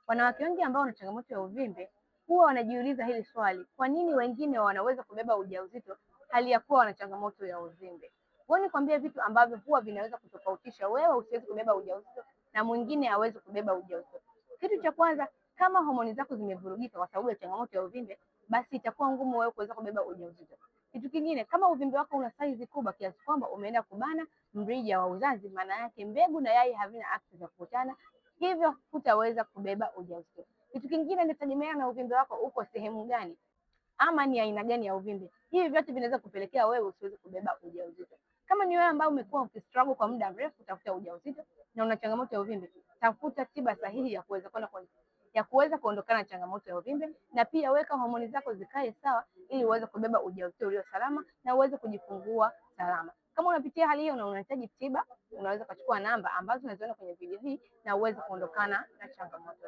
Wanawake wengi ambao wana changamoto ya uvimbe huwa wanajiuliza hili swali, kwa nini wengine wanaweza kubeba ujauzito hali ya kuwa wana changamoto ya uvimbe? Ngoja nikwambie vitu ambavyo huwa vinaweza kutofautisha wewe usiweze kubeba ujauzito na mwingine hawezi kubeba ujauzito. Kitu cha kwanza, kama homoni zako zimevurugika kwa sababu ya changamoto ya uvimbe, basi itakuwa ngumu wewe kuweza kubeba ujauzito. Kitu kingine, kama uvimbe wako una saizi kubwa kiasi kwamba umeenda kubana mrija wa uzazi, maana yake mbegu na yai havina access ya kukutana, hivyo hutaweza kubeba ujauzito. Kitu kingine inategemea na uvimbe wako uko sehemu gani ama ni aina gani ya uvimbe. Hivi vyote vinaweza kupelekea wewe usiweze kubeba ujauzito. Kama ni wewe ambaye umekuwa ukistruggle kwa muda mrefu kutafuta ujauzito na una changamoto ya uvimbe, tafuta tiba sahihi ya kuweza kuondokana na changamoto ya uvimbe, na pia weka homoni zako zikae sawa ili uweze kubeba ujauzito ulio salama na uweze kujifungua salama. Kama unapitia hali hiyo na unahitaji tiba, unaweza kuchukua namba ambazo unaziona kwenye video hii na uweze kuondokana na changamoto.